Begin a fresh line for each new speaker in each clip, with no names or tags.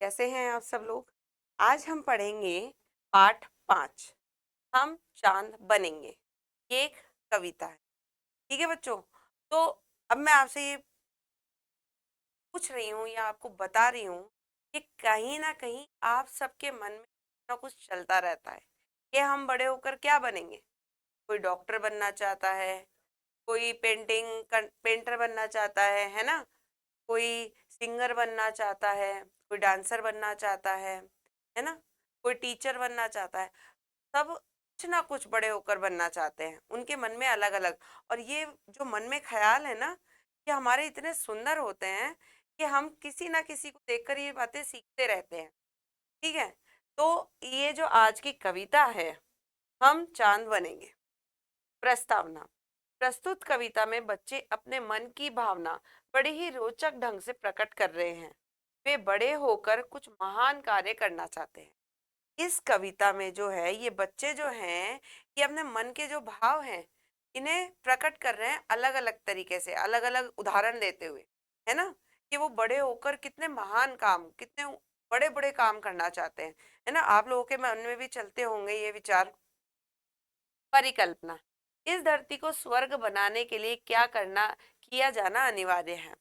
कैसे हैं आप सब लोग। आज हम पढ़ेंगे पाठ 5। हम चांद बनेंगे। ये एक कविता है। ठीक है बच्चों। तो अब मैं आपसे ये पूछ रही हूँ या आपको बता रही हूँ कि कहीं ना कहीं आप सबके मन में कुछ ना कुछ चलता रहता है कि हम बड़े होकर क्या बनेंगे। कोई डॉक्टर बनना चाहता है, कोई पेंटर बनना चाहता है ना। कोई सिंगर बनना चाहता है, कोई डांसर बनना चाहता है ना। कोई टीचर बनना चाहता है। सब कुछ ना कुछ बड़े होकर बनना चाहते हैं, उनके मन में अलग अलग। और ये जो मन में ख्याल है ना, ये हमारे इतने सुंदर होते हैं कि हम किसी ना किसी को देखकर ये बातें सीखते रहते हैं। ठीक है। तो ये जो आज की कविता है, हम चांद बनेंगे। प्रस्तावना। प्रस्तुत कविता में बच्चे अपने मन की भावना बड़े ही रोचक ढंग से प्रकट कर रहे हैं। वे बड़े होकर कुछ महान कार्य करना चाहते हैं। इस कविता में जो है, ये बच्चे जो हैं, ये अपने मन के जो भाव हैं, इन्हें प्रकट कर रहे हैं अलग अलग तरीके से, अलग अलग उदाहरण देते हुए। है ना। कि वो बड़े होकर कितने महान काम, कितने बड़े बड़े काम करना चाहते हैं। है ना। आप लोगों के मन में भी चलते होंगे ये विचार। परिकल्पना। इस धरती को स्वर्ग बनाने के लिए क्या करना किया जाना अनिवार्य है।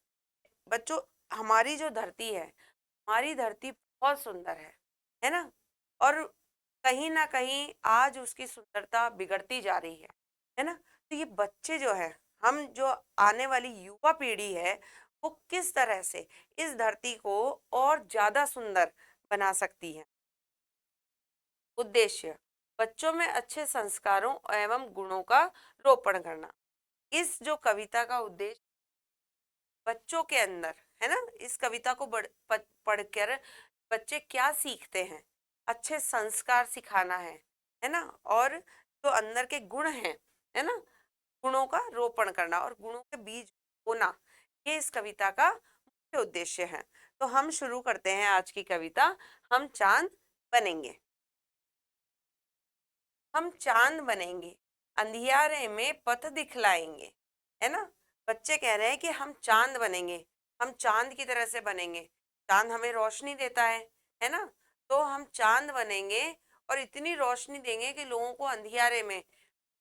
बच्चों, हमारी जो धरती है, हमारी धरती बहुत सुंदर है ना। और कहीं ना कहीं आज उसकी सुंदरता बिगड़ती जा रही है ना। तो ये बच्चे जो है, हम जो आने वाली युवा पीढ़ी है, वो किस तरह से इस धरती को और ज्यादा सुंदर बना सकती है। उद्देश्य। बच्चों में अच्छे संस्कारों एवं गुणों का रोपण करना। इस जो कविता का उद्देश्य बच्चों के अंदर है ना, इस कविता को पढ़कर बच्चे क्या सीखते हैं। अच्छे संस्कार सिखाना है ना। और जो अंदर के गुण हैं, है ना, गुणों का रोपण करना और गुणों के बीज बोना, ये इस कविता का मुख्य उद्देश्य है। तो हम शुरू करते हैं आज की कविता। हम चांद बनेंगे। हम चांद बनेंगे, अंधियारे में पथ दिखलाएंगे। है ना। बच्चे कह रहे हैं कि हम चांद बनेंगे, हम चांद की तरह से बनेंगे। चांद हमें रोशनी देता है ना। तो हम चांद बनेंगे और इतनी रोशनी देंगे कि लोगों को अंधियारे में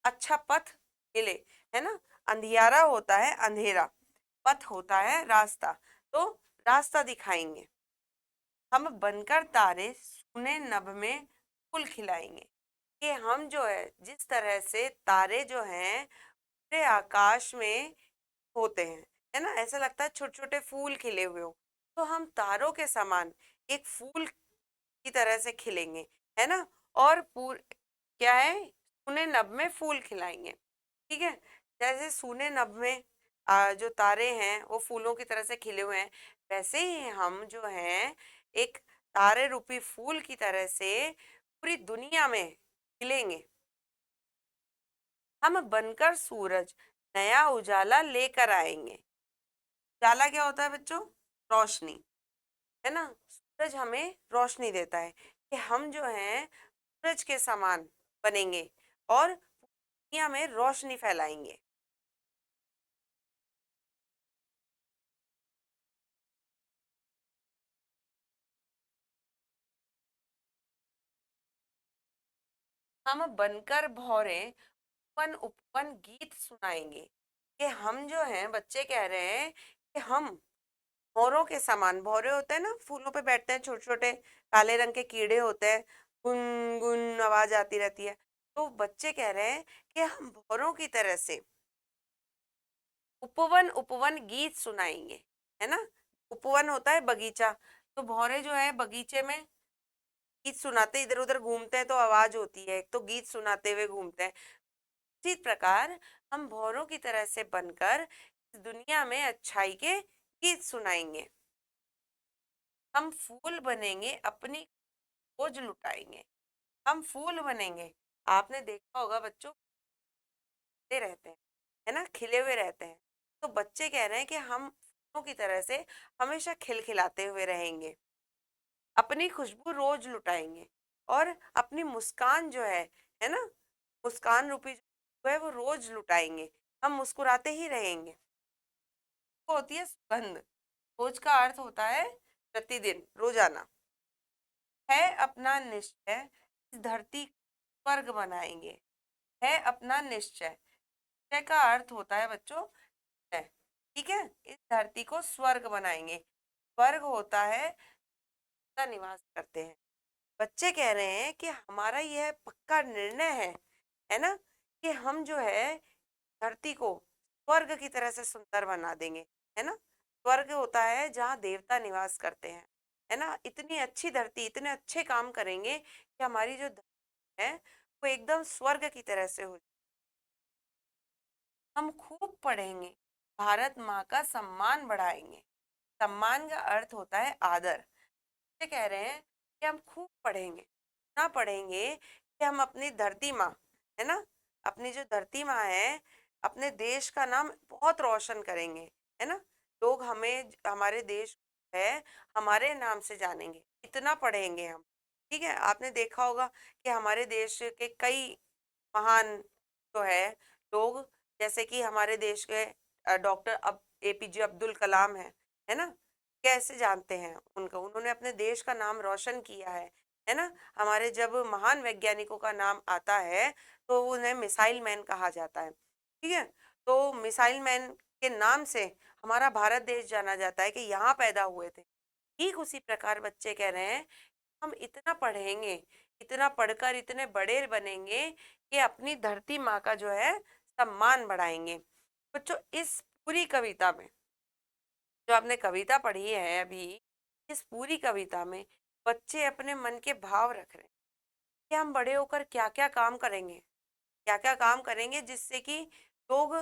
अच्छा पथ मिले। है ना। अंधियारा होता है अंधेरा, पथ होता है रास्ता। तो रास्ता दिखाएंगे। हम बनकर तारे सुने नभ में फूल खिलाएंगे। कि हम जो है, जिस तरह से तारे जो हैं पूरे आकाश में होते हैं, है ना, ऐसा लगता है छोटे छोटे फूल खिले हुए हो। तो हम तारों के समान एक फूल की तरह से खिलेंगे। है ना। और क्या है, सूने नभ में फूल खिलाएंगे। ठीक है। जैसे सूने नभ में जो तारे हैं वो फूलों की तरह से खिले हुए हैं, वैसे ही हम जो हैं एक तारे रूपी फूल की तरह से पूरी दुनिया में खिलेंगे। हम बनकर सूरज नया उजाला लेकर आएंगे। उजाला क्या होता है बच्चों? रोशनी। है ना। सूरज हमें रोशनी देता है कि हम जो हैं सूरज के समान बनेंगे और दुनिया में रोशनी फैलाएंगे। हम बनकर भौरे उपवन उपवन गीत सुनाएंगे। कि हम जो हैं, बच्चे कह रहे हैं कि हम भौरों के समान, भौरे होते हैं ना, फूलों पे बैठते हैं, छोटे छोटे काले रंग के कीड़े होते हैं, गुन गुन आवाज आती रहती है। तो बच्चे कह रहे हैं कि हम भौरों की तरह से उपवन उपवन गीत सुनाएंगे। है ना। उपवन होता है बगीचा, तो भौरे जो है बगीचे में गीत सुनाते, इधर उधर घूमते हैं तो आवाज होती है, एक तो गीत सुनाते हुए घूमते हैं। इसी प्रकार हम भौरों की तरह से बनकर इस दुनिया में अच्छाई के गीत सुनाएंगे। हम फूल बनेंगे, अपनी खोज लुटाएंगे। हम फूल बनेंगे। आपने देखा होगा बच्चों, खिलते रहते हैं, है ना, खिले हुए रहते हैं। तो बच्चे कह रहे हैं कि हम फूलों की तरह से हमेशा खिलखिलाते हुए रहेंगे, अपनी खुशबू रोज लुटाएंगे और अपनी मुस्कान जो है ना, मुस्कान रूपी जो है वो रोज लुटाएंगे। हम मुस्कुराते ही रहेंगे। वो होती है सुगंध। रोज का अर्थ होता है प्रतिदिन, रोजाना। है अपना निश्चय इस धरती स्वर्ग बनाएंगे। है अपना निश्चय, निश्चय का अर्थ होता है बच्चों है, ठीक है। इस धरती को स्वर्ग बनाएंगे। स्वर्ग होता है का निवास करते हैं। बच्चे कह रहे हैं कि हमारा यह पक्का निर्णय है ना, कि हम जो है धरती को स्वर्ग की तरह से सुंदर बना देंगे, है ना। स्वर्ग होता है जहाँ देवता निवास करते हैं, है ना। इतनी अच्छी धरती, इतने अच्छे काम करेंगे कि हमारी जो धरती है वो एकदम स्वर्ग की तरह से हो। हम खूब पढ़ेंगे, भारत माँ का सम्मान बढ़ाएंगे। सम्मान का अर्थ होता है आदर। ये कह रहे हैं कि हम खूब पढ़ेंगे, ना पढ़ेंगे कि हम अपनी धरती माँ, है ना, अपनी जो धरती माँ है, अपने देश का नाम बहुत रोशन करेंगे, है ना। लोग हमें, हमारे देश है, हमारे नाम से जानेंगे, इतना पढ़ेंगे हम। ठीक है, आपने देखा होगा कि हमारे देश के कई महान जो है लोग, जैसे कि हमारे देश के डॉक्टर अब एपीजे अब्दुल कलाम है ना। कैसे जानते हैं उनको, उन्होंने अपने देश का नाम रोशन किया है ना। हमारे जब महान वैज्ञानिकों का नाम आता है तो उन्हें मिसाइल मैन कहा जाता है, ठीक है। तो मिसाइल मैन के नाम से हमारा भारत देश जाना जाता है कि यहाँ पैदा हुए थे। ठीक उसी प्रकार बच्चे कह रहे हैं हम इतना पढ़ेंगे, इतना पढ़कर इतने बड़े बनेंगे कि अपनी धरती माँ का जो है सम्मान बढ़ाएंगे। बच्चों इस पूरी कविता में, जो आपने कविता पढ़ी है अभी, इस पूरी कविता में बच्चे अपने मन के भाव रख रहे हैं कि हम बड़े होकर क्या क्या काम करेंगे, क्या क्या काम करेंगे जिससे कि लोग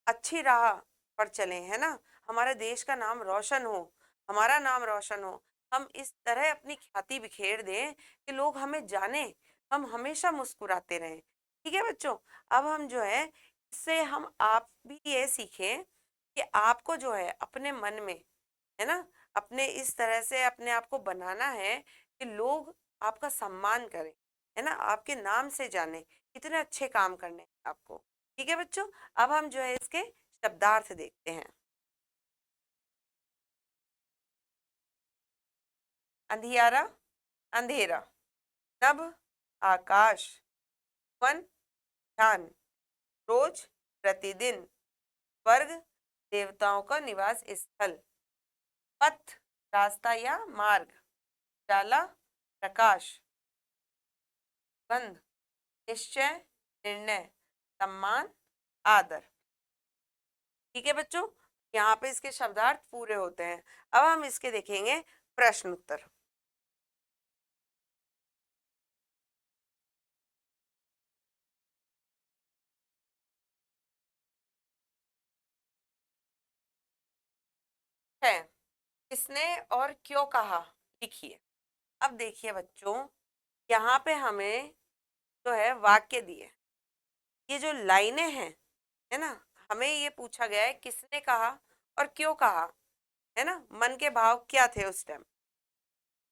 अच्छी राह पर चलें, है ना। हमारे देश का नाम रोशन हो, हमारा नाम रोशन हो। हम इस तरह अपनी ख्याति बिखेर दें कि लोग हमें जाने, हम हमेशा मुस्कुराते रहें। ठीक है बच्चों, अब हम जो है इससे हम आप भी ये सीखें कि आपको जो है अपने मन में, है ना, अपने इस तरह से अपने आप को बनाना है कि लोग आपका सम्मान करें, है ना, आपके नाम से जाने, इतने अच्छे काम करने हैं आपको। ठीक है बच्चों, अब हम जो है इसके शब्दार्थ देखते हैं। अंधियारा, अंधेरा। नभ, आकाश। वन, ध्यान। रोज, प्रतिदिन। स्वर्ग, देवताओं का निवास स्थल। पथ, रास्ता या मार्ग। जाला, प्रकाश। गंध, निश्चय, निर्णय। सम्मान, आदर। ठीक है बच्चों, यहाँ पे इसके शब्दार्थ पूरे होते हैं। अब हम इसके देखेंगे प्रश्न उत्तर। है, किसने और क्यों कहा, लिखिए। अब देखिए बच्चों, यहाँ पे हमें जो है वाक्य दिए, ये जो लाइनें हैं, है ना, हमें ये पूछा गया है किसने कहा और क्यों कहा, है ना, मन के भाव क्या थे उस टाइम।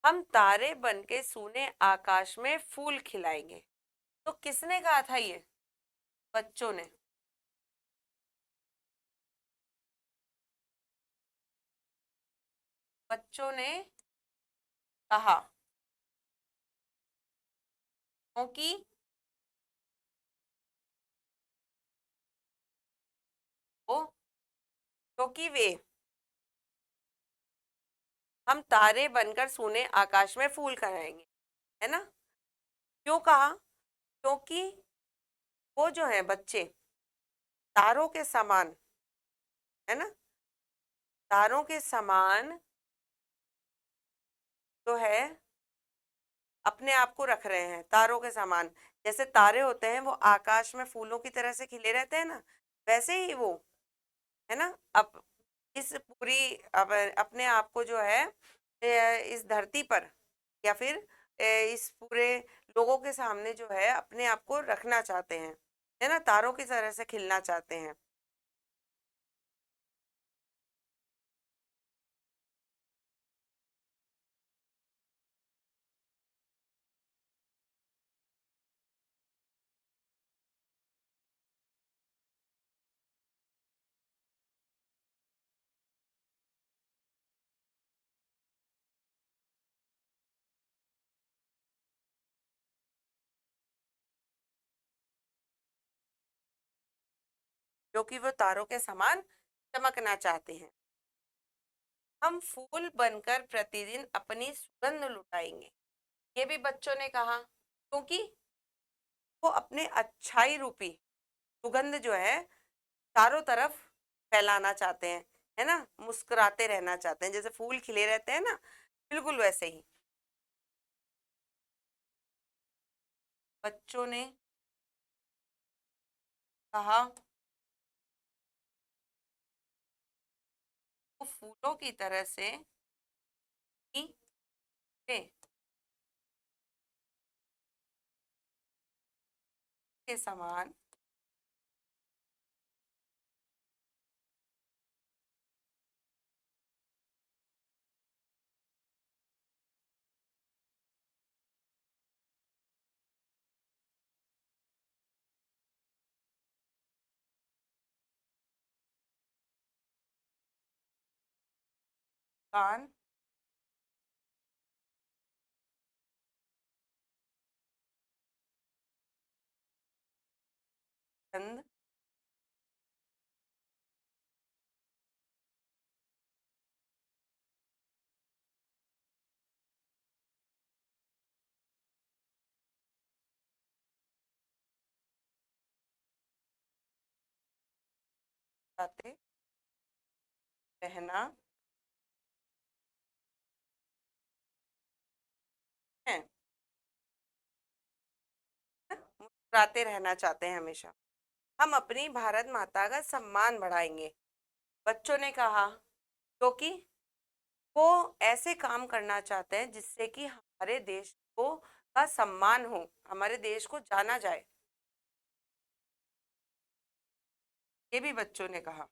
हम तारे बन के सूने आकाश में फूल खिलाएंगे, तो किसने कहा था ये, बच्चों ने। बच्चों ने कहा, क्योंकि, वो, क्योंकि वे, हम तारे बनकर सूने आकाश में फूल खिलाएंगे, है ना। क्यों कहा, क्योंकि वो जो है बच्चे तारों के समान, है ना, तारों के समान जो है अपने आप को रख रहे हैं, तारों के समान। जैसे तारे होते हैं वो आकाश में फूलों की तरह से खिले रहते हैं ना, वैसे ही वो, है ना। अब इस पूरी, अब अपने आप को जो है इस धरती पर या फिर इस पूरे लोगों के सामने जो है अपने आप को रखना चाहते हैं, है ना, तारों की तरह से खिलना चाहते हैं। क्योंकि वो तारों के समान चमकना चाहते हैं। हम फूल बनकर प्रतिदिन अपनी सुगंध लुटाएंगे। ये भी बच्चों ने कहा, क्योंकि वो अपने अच्छाई रूपी सुगंध जो है चारों तरफ फैलाना चाहते हैं, है ना, मुस्कुराते रहना चाहते हैं, जैसे फूल खिले रहते हैं ना, बिल्कुल वैसे ही बच्चों ने कहा वो फूलों की तरह से ही थे, के समान कान गंध गाते रहना है, मुस्कुराते रहना चाहते हैं हमेशा। हम अपनी भारत माता का सम्मान बढ़ाएंगे। बच्चों ने कहा, क्योंकि वो ऐसे काम करना चाहते हैं जिससे कि हमारे देश को का सम्मान हो, हमारे देश को जाना जाए। ये भी बच्चों ने कहा।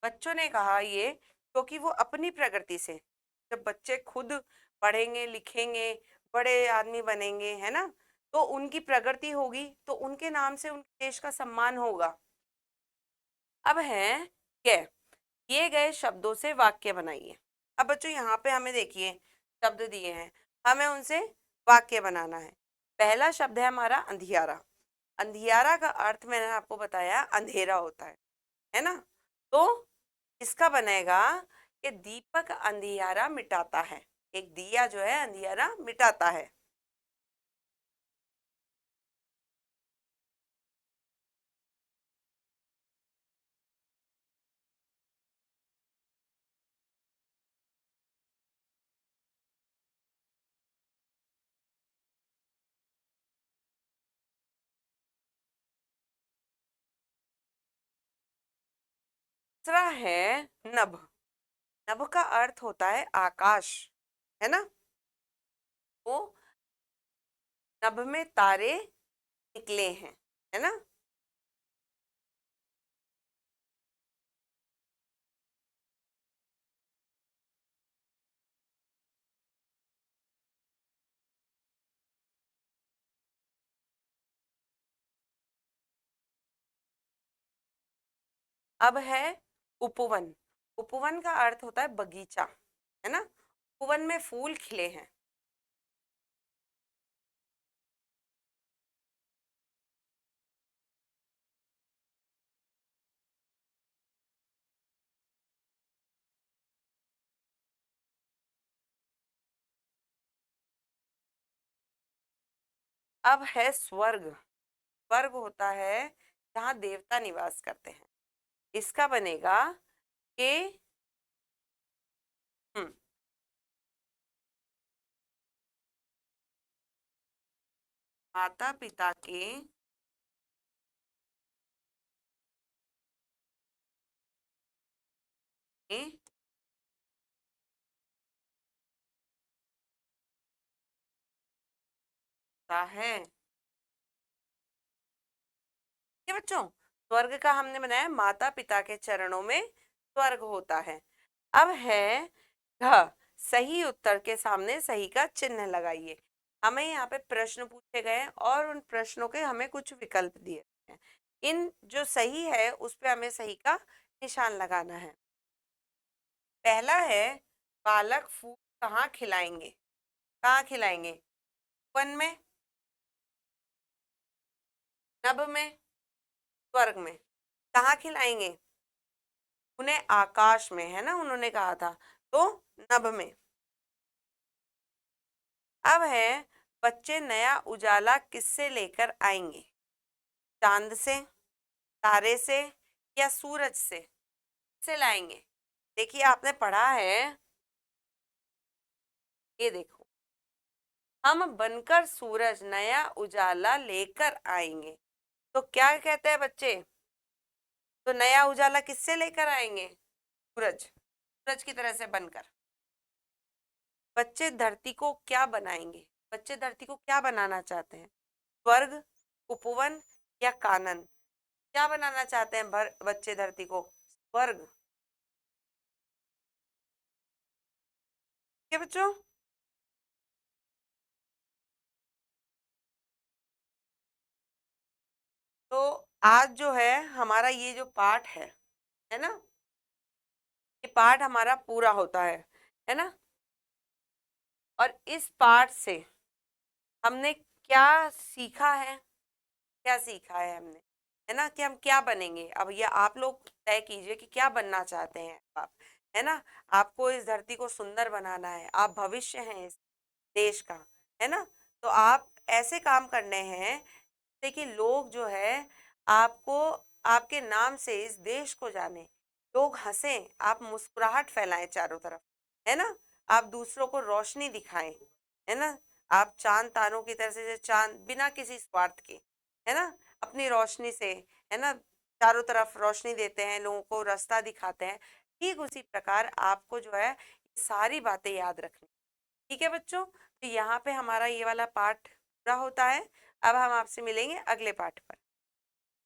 बच्चों ने कहा ये, क्योंकि वो अपनी प्रगति से, जब बच्चे खुद पढ़ेंगे लिखेंगे, बड़े आदमी बनेंगे, है ना, तो उनकी प्रगति होगी, तो उनके नाम से उनके देश का सम्मान होगा। अब है क्या, किए गए शब्दों से वाक्य बनाइए। अब बच्चों यहाँ पे हमें देखिए शब्द दिए हैं, हमें उनसे वाक्य बनाना है। पहला शब्द है हमारा अंधियारा। अंधियारा का अर्थ मैंने आपको बताया अंधेरा होता है ना, तो इसका बनेगा कि दीपक अंधियारा मिटाता है। एक दिया जो है अंधियारा मिटाता है। दूसरा है नभ। नभ का अर्थ होता है आकाश, है ना, वो नभ में तारे निकले हैं, है ना। अब है उपवन। उपवन का अर्थ होता है बगीचा, है ना, उपवन में फूल खिले हैं। अब है स्वर्ग। स्वर्ग होता है जहाँ देवता निवास करते हैं। इसका बनेगा कि हम्म, माता पिता के है। ये बच्चों, स्वर्ग का हमने बनाया माता पिता के चरणों में स्वर्ग होता है। अब है घ, सही उत्तर के सामने सही का चिन्ह लगाइए। हमें यहाँ पे प्रश्न पूछे गए और उन प्रश्नों के हमें कुछ विकल्प दिए हैं। इन जो सही है उस पे हमें सही का निशान लगाना है। पहला है, बालक फूल कहाँ खिलाएंगे? कहाँ खिलाएंगे? वन में, नभ में, स्वर्ग में? कहाँ खिलाएंगे? उन्हें आकाश में, है ना, उन्होंने कहा था, तो नभ में। अब है, बच्चे नया उजाला किससे लेकर आएंगे? चांद से, तारे से, या सूरज से लाएंगे? देखिए आपने पढ़ा है, ये देखो, हम बनकर सूरज नया उजाला लेकर आएंगे। तो क्या कहते हैं बच्चे? तो नया उजाला किससे लेकर आएंगे? सूरज, सूरज की तरह से बनकर। बच्चे धरती को क्या बनाएंगे? बच्चे धरती को क्या बनाना चाहते हैं? स्वर्ग, उपवन, या कानन? क्या बनाना चाहते हैं बच्चे धरती को? स्वर्ग। क्या बच्चों? तो आज जो है हमारा ये जो पाठ है ना, ये पाठ हमारा पूरा होता है ना। और इस पाठ से हमने क्या सीखा है? क्या सीखा है हमने, है ना, कि हम क्या बनेंगे? अब ये आप लोग तय कीजिए कि क्या बनना चाहते हैं आप, है ना। आपको इस धरती को सुंदर बनाना है, आप भविष्य हैं इस देश का, है ना। तो आप ऐसे काम करने हैं जिससे कि लोग जो है आपको, आपके नाम से इस देश को जाने, लोग हंसें, आप मुस्कुराहट फैलाएं चारों तरफ, है ना। आप दूसरों को रोशनी दिखाएं, है ना। आप चांद तारों की तरह से, चांद बिना किसी स्वार्थ के, है ना, अपनी रोशनी से, है ना, चारों तरफ रोशनी देते हैं, लोगों को रास्ता दिखाते हैं। ठीक उसी प्रकार आपको जो है ये सारी बातें याद रखनी। ठीक है बच्चों, तो यहाँ पे हमारा ये वाला पाठ पूरा होता है। अब हम आपसे मिलेंगे अगले पाठ पर।